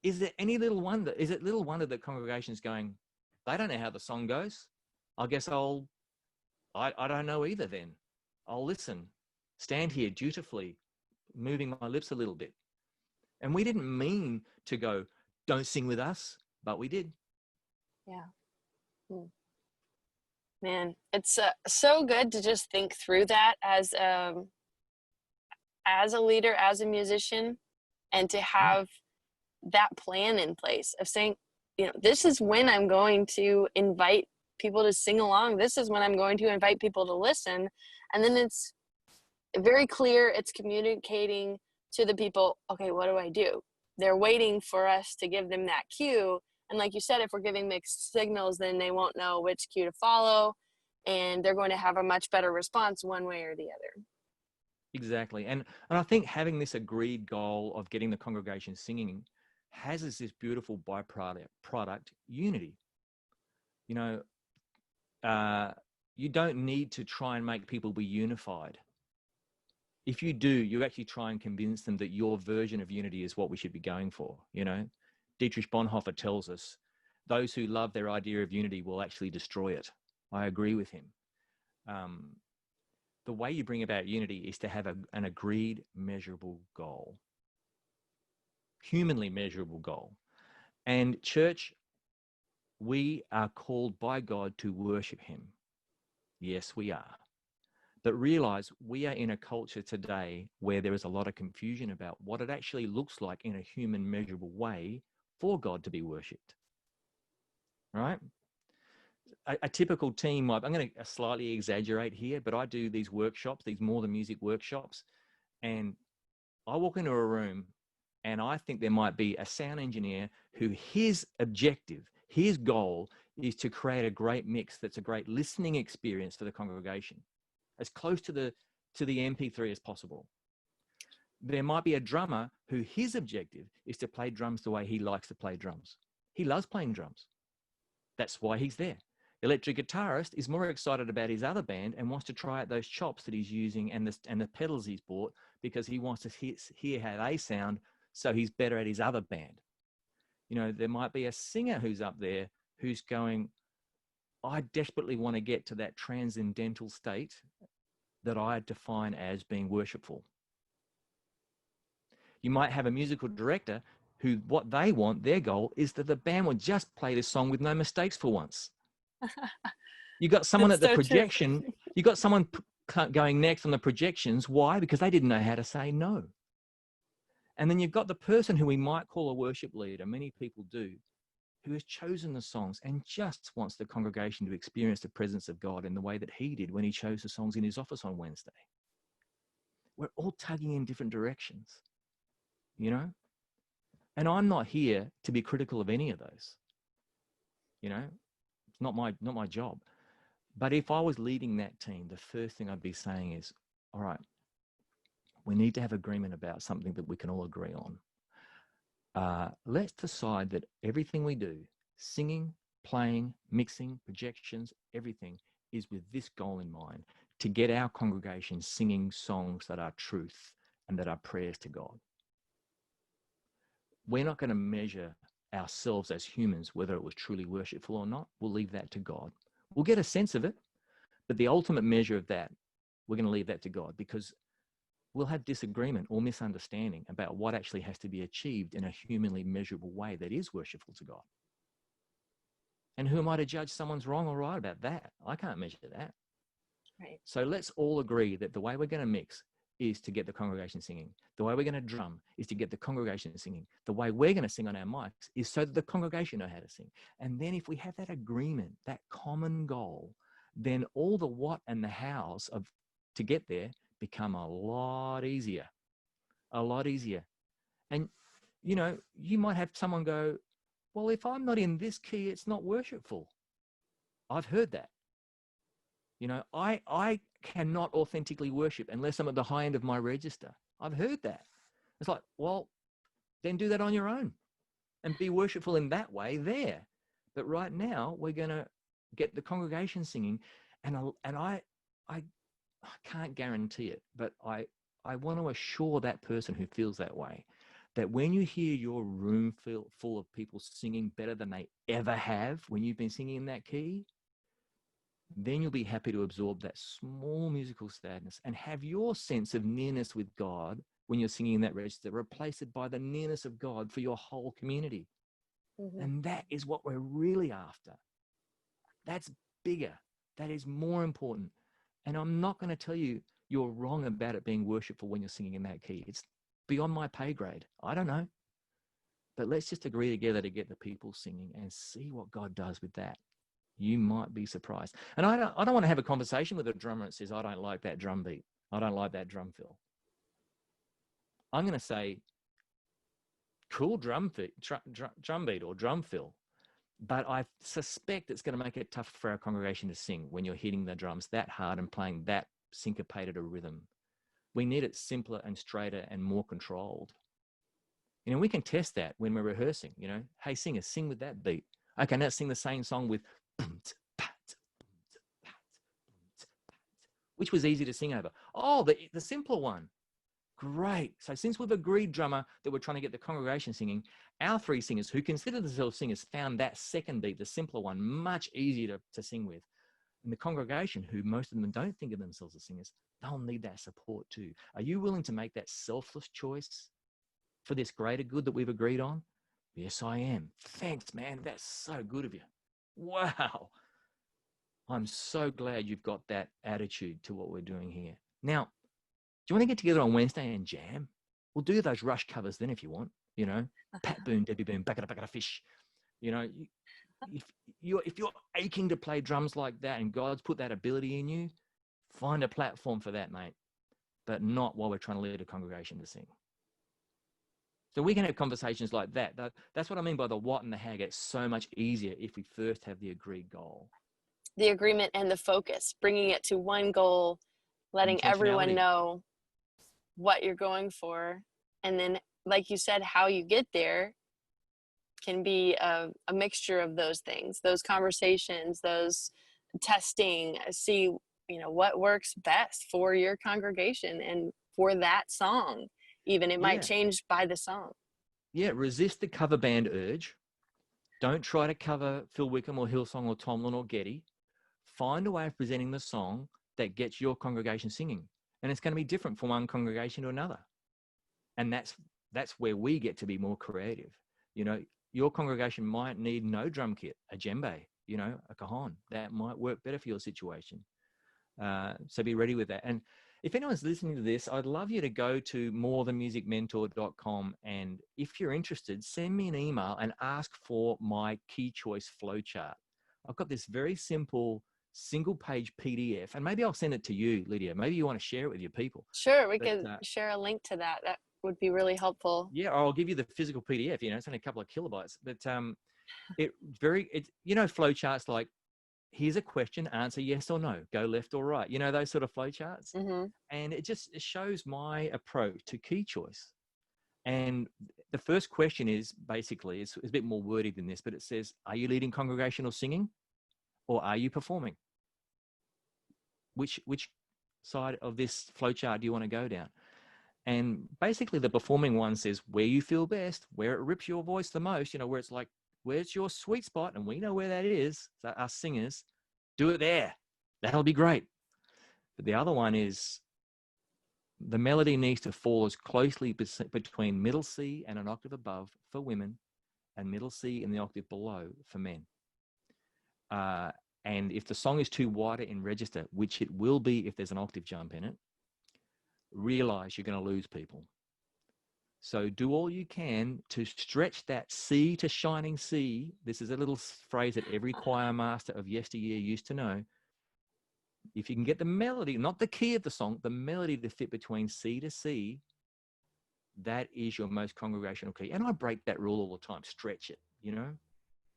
Is there any little wonder? Is it little wonder that congregations going, they don't know how the song goes? I guess I don't know either then. I'll listen, stand here dutifully, moving my lips a little bit. And we didn't mean to go, don't sing with us, but we did. Yeah. Man, it's so good to just think through that as a leader, as a musician, and to have that plan in place of saying, you know, this is when I'm going to invite people to sing along. This is when I'm going to invite people to listen. And then it's very clear. It's communicating to the people, okay, what do I do? They're waiting for us to give them that cue. And like you said, if we're giving mixed signals, then they won't know which cue to follow. And they're going to have a much better response one way or the other. Exactly. And I think having this agreed goal of getting the congregation singing has this beautiful byproduct, unity. You know, you don't need to try and make people be unified. If you do, you actually try and convince them that your version of unity is what we should be going for. You know, Dietrich Bonhoeffer tells us those who love their idea of unity will actually destroy it. I agree with him. The way you bring about unity is to have an agreed, measurable goal. Humanly measurable goal. And church, we are called by God to worship him. Yes, we are. But realize we are in a culture today where there is a lot of confusion about what it actually looks like in a human measurable way for God to be worshipped. Right? A typical team, I'm going to slightly exaggerate here, but I do these workshops, these more than music workshops, and I walk into a room and I think there might be a sound engineer who his objective, his goal is to create a great mix that's a great listening experience for the congregation, as close to the MP3 as possible. There might be a drummer who his objective is to play drums the way he likes to play drums. He loves playing drums. That's why he's there. Electric guitarist is more excited about his other band and wants to try out those chops that he's using and the pedals he's bought because he wants to hear how they sound, so he's better at his other band. You know, there might be a singer who's up there who's going, I desperately want to get to that transcendental state that I define as being worshipful. You might have a musical director who what they want, their goal, is that the band will just play this song with no mistakes for once. You got someone at the projection, you got someone going next on the projections. Why? Because they didn't know how to say no. And then you've got the person who we might call a worship leader, many people do, who has chosen the songs and just wants the congregation to experience the presence of God in the way that he did when he chose the songs in his office on Wednesday. We're all tugging in different directions, you know? And I'm not here to be critical of any of those. You know, it's not my job. But if I was leading that team, the first thing I'd be saying is, all right, we need to have agreement about something that we can all agree on. Let's decide that everything we do, singing, playing, mixing, projections, everything is with this goal in mind, to get our congregation singing songs that are truth and that are prayers to God. We're not going to measure ourselves as humans, whether it was truly worshipful or not. We'll leave that to God. We'll get a sense of it, but the ultimate measure of that, we're going to leave that to God, because we'll have disagreement or misunderstanding about what actually has to be achieved in a humanly measurable way that is worshipful to God. And who am I to judge someone's wrong or right about that? I can't measure that. Right. So let's all agree that the way we're going to mix is to get the congregation singing. The way we're going to drum is to get the congregation singing. The way we're going to sing on our mics is so that the congregation know how to sing. And then if we have that agreement, that common goal, then all the what and the hows of to get there become a lot easier. And, you know, you might have someone go, well, if I'm not in this key, it's not worshipful. I've heard that. You know, I cannot authentically worship unless I'm at the high end of my register. I've heard that. It's like, well, then do that on your own and be worshipful in that way there. But right now, we're going to get the congregation singing. And I can't guarantee it, but I want to assure that person who feels that way that when you hear your room full of people singing better than they ever have when you've been singing in that key, then you'll be happy to absorb that small musical sadness and have your sense of nearness with God when you're singing in that register replaced by the nearness of God for your whole community. Mm-hmm. And that is what we're really after. That's bigger. That is more important. And I'm not going to tell you you're wrong about it being worshipful when you're singing in that key. It's beyond my pay grade. I don't know. But let's just agree together to get the people singing and see what God does with that. You might be surprised. And I don't want to have a conversation with a drummer that says, I don't like that drum beat. I don't like that drum fill. I'm going to say, cool drum beat or drum fill. But I suspect it's going to make it tough for our congregation to sing when you're hitting the drums that hard and playing that syncopated a rhythm. We need it simpler and straighter and more controlled. You know, we can test that when we're rehearsing, you know. Hey, singers, sing with that beat. Okay, now sing the same song with which was easy to sing over. Oh, the simpler one. Great. So since we've agreed, drummer, that we're trying to get the congregation singing, our three singers who consider themselves singers found that second beat, the simpler one, much easier to sing with. And the congregation, who most of them don't think of themselves as singers, they'll need that support too. Are you willing to make that selfless choice for this greater good that we've agreed on? Yes, I am. Thanks, man. That's so good of you. Wow. I'm so glad you've got that attitude to what we're doing here. Now, do you want to get together on Wednesday and jam? We'll do those Rush covers then if you want, you know, Pat Boone, Debbie Boone, back at a fish. You know, if you're aching to play drums like that and God's put that ability in you, find a platform for that, mate, but not while we're trying to lead a congregation to sing. So we can have conversations like that. That's what I mean by the what and the how gets so much easier if we first have the agreed goal. The agreement and the focus, bringing it to one goal, letting everyone know what you're going for. And then, like you said, how you get there can be a mixture of those things, those conversations, those testing, see, you know, what works best for your congregation and for that song. Even it might change by the song. Yeah, resist the cover band urge. Don't try to cover Phil Wickham or Hillsong or Tomlin or Getty. Find a way of presenting the song that gets your congregation singing. And it's going to be different from one congregation to another. And that's where we get to be more creative. You know, your congregation might need no drum kit, a djembe, you know, a cajon. That might work better for your situation. So be ready with that. And if anyone's listening to this, I'd love you to go to morethanmusicmentor.com. And if you're interested, send me an email and ask for my key choice flowchart. I've got this very simple single-page PDF, and maybe I'll send it to you, Lydia. Maybe you want to share it with your people. Sure, we could share a link to that. That would be really helpful. Yeah, or I'll give you the physical PDF. You know, it's only a couple of kilobytes, but flowcharts like, here's a question, answer yes or no, go left or right. You know, those sort of flowcharts. Mm-hmm. And it shows my approach to key choice. And the first question is basically, it's a bit more wordy than this, but it says, are you leading congregational singing or are you performing? Which side of this flowchart do you want to go down? And basically the performing one says where you feel best, where it rips your voice the most, you know, where it's like, where's your sweet spot? And we know where that is. So us singers, do it there. That'll be great. But the other one is the melody needs to fall as closely between middle C and an octave above for women and middle C and the octave below for men. And if the song is too wider in register, which it will be if there's an octave jump in it, realize you're going to lose people. So do all you can to stretch that C to shining C. This is a little phrase that every choir master of yesteryear used to know. If you can get the melody, not the key of the song, the melody to fit between C to C, that is your most congregational key. And I break that rule all the time. Stretch it, you know?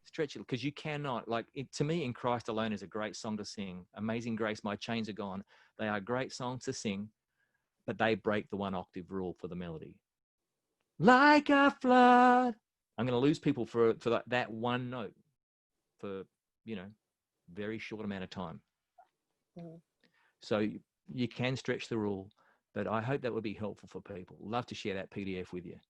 Stretch it, because you cannot, to me, In Christ Alone is a great song to sing. Amazing Grace, My Chains Are Gone. They are great songs to sing, but they break the one octave rule for the melody. Like a flood. I'm going to lose people for that one note for, you know, very short amount of time. Mm. So you can stretch the rule, but I hope that would be helpful for people. Love to share that PDF with you.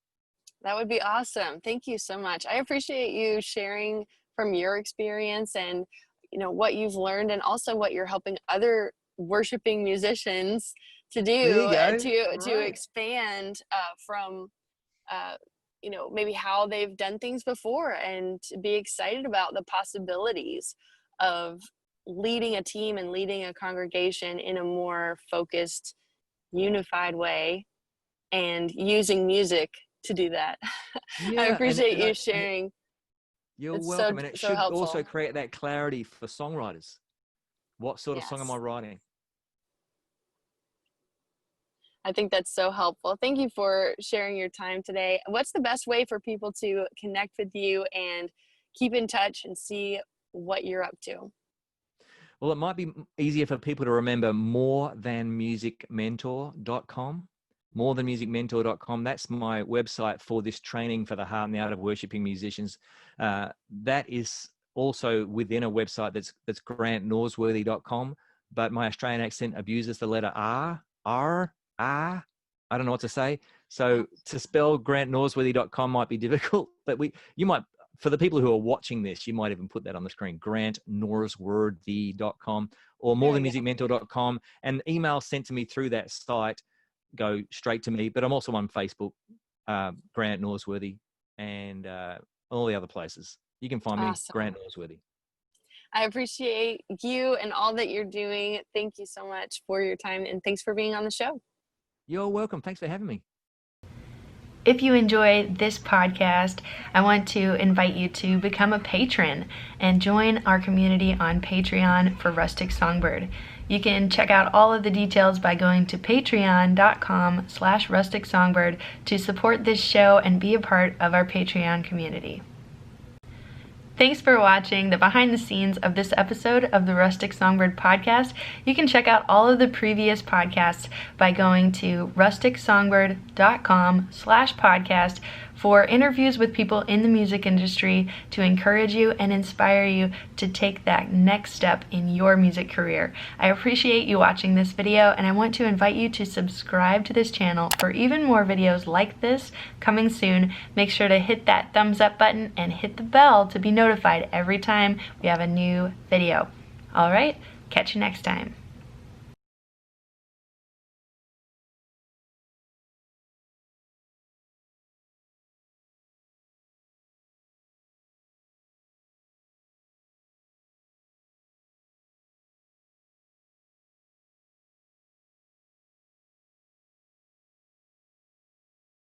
That would be awesome. Thank you so much. I appreciate you sharing from your experience and, you know, what you've learned and also what you're helping other worshiping musicians to do to expand from you know, maybe how they've done things before and to be excited about the possibilities of leading a team and leading a congregation in a more focused, unified way and using music to do that. Yeah, I appreciate you sharing. You're welcome. And it should also create that clarity for songwriters. What sort of song am I writing? I think that's so helpful. Thank you for sharing your time today. What's the best way for people to connect with you and keep in touch and see what you're up to? Well, it might be easier for people to remember morethanmusicmentor.com. Morethanmusicmentor.com. That's my website for this training for the heart and the art of worshiping musicians. That is also within a website that's grantnorsworthy.com, but my Australian accent abuses the letter R. I don't know what to say. So to spell grantnorsworthy.com might be difficult, but you might, for the people who are watching this, you might even put that on the screen, grantnorsworthy.com or morethanmusicmentor.com, and emails sent to me through that site go straight to me. But I'm also on Facebook, Grant Norsworthy, and all the other places. You can find me, Grant Norsworthy. I appreciate you and all that you're doing. Thank you so much for your time, and thanks for being on the show. You're welcome. Thanks for having me. If you enjoy this podcast, I want to invite you to become a patron and join our community on Patreon for Rustic Songbird. You can check out all of the details by going to patreon.com/Rustic Songbird to support this show and be a part of our Patreon community. Thanks for watching the behind the scenes of this episode of the Rustic Songbird Podcast. You can check out all of the previous podcasts by going to rusticsongbird.com/podcast for interviews with people in the music industry to encourage you and inspire you to take that next step in your music career. I appreciate you watching this video, and I want to invite you to subscribe to this channel for even more videos like this coming soon. Make sure to hit that thumbs up button and hit the bell to be notified every time we have a new video. All right, catch you next time.